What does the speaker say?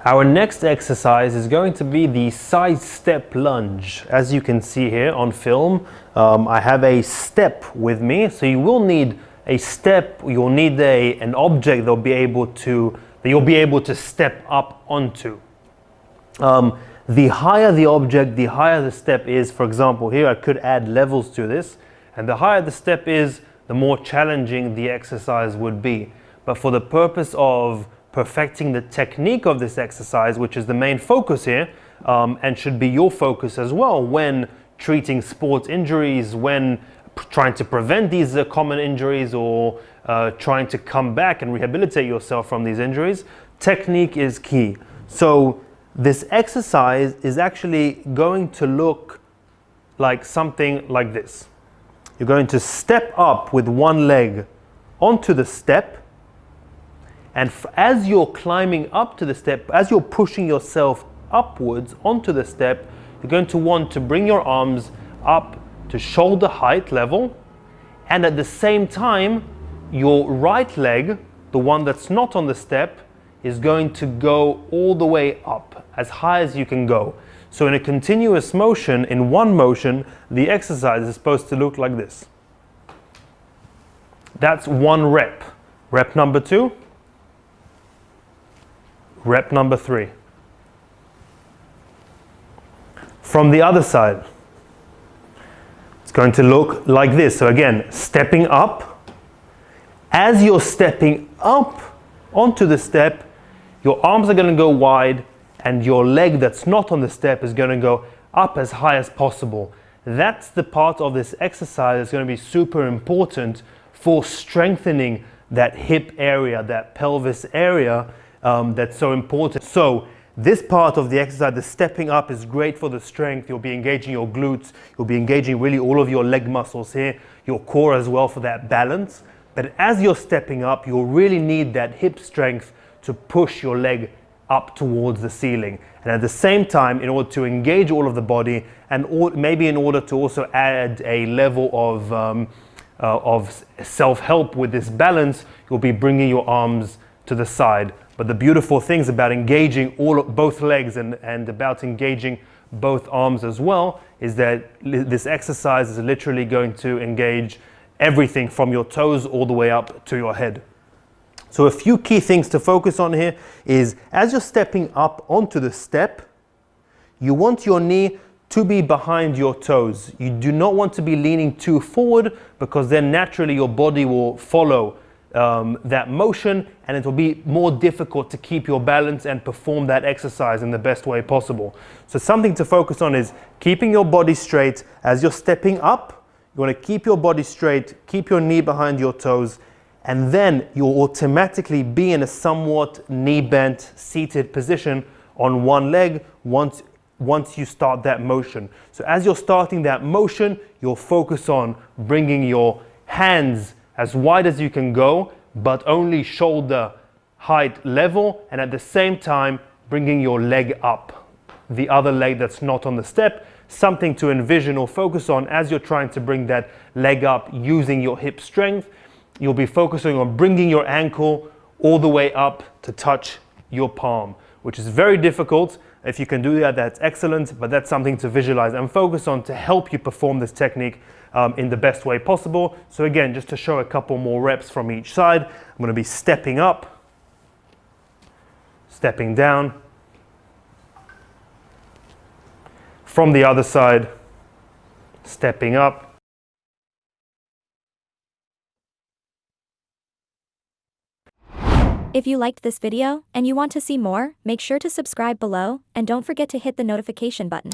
Our next exercise is going to be the side step lunge. As you can see here on film, I have a step with me, so you will need a step. You'll need an object that you'll be able to step up onto. The higher the object, the higher the step is. For example, here I could add levels to this, and the higher the step is, the more challenging the exercise would be. But for the purpose of perfecting the technique of this exercise, which is the main focus here, and should be your focus as well when treating sports injuries, when trying to prevent these common injuries, or trying to come back and rehabilitate yourself from these injuries, technique is key. So this exercise is actually going to look like something like this. You're going to step up with one leg onto the step, and as you're climbing up to the step, as you're pushing yourself upwards onto the step, you're going to want to bring your arms up to shoulder height level, and at the same time, your right leg, the one that's not on the step, is going to go all the way up, as high as you can go. So in a continuous motion, in one motion, the exercise is supposed to look like this. That's one rep. Rep number 2. Rep number 3. From the other side, it's going to look like this. So again, stepping up. As you're stepping up onto the step, your arms are going to go wide, and your leg that's not on the step is going to go up as high as possible. That's the part of this exercise that's going to be super important for strengthening that hip area, that pelvis area, that's so important. So this part of the exercise, the stepping up, is great for the strength. You'll be engaging your glutes, you'll be engaging really all of your leg muscles here, your core as well for that balance. But as you're stepping up, you'll really need that hip strength to push your leg up towards the ceiling. And at the same time, in order to engage all of the body, and maybe in order to also add a level of self-help with this balance, you'll be bringing your arms to the side. But the beautiful things about engaging both legs and about engaging both arms as well is that this exercise is literally going to engage everything from your toes all the way up to your head. So a few key things to focus on here is, as you're stepping up onto the step, you want your knee to be behind your toes. You do not want to be leaning too forward, because then naturally your body will follow that motion, and it will be more difficult to keep your balance and perform that exercise in the best way possible. So something to focus on is keeping your body straight. As you're stepping up, you want to keep your body straight, keep your knee behind your toes, and then you'll automatically be in a somewhat knee bent seated position on one leg once you start that motion. So as you're starting that motion, you'll focus on bringing your hands as wide as you can go, but only shoulder height level, and at the same time bringing your leg up, the other leg that's not on the step. Something to envision or focus on as you're trying to bring that leg up using your hip strength. You'll be focusing on bringing your ankle all the way up to touch your palm, which is very difficult. If you can do that, that's excellent, but that's something to visualize and focus on to help you perform this technique in the best way possible. So again, just to show a couple more reps from each side, I'm going to be stepping up, stepping down. From the other side, stepping up. If you liked this video and you want to see more, make sure to subscribe below, and don't forget to hit the notification button.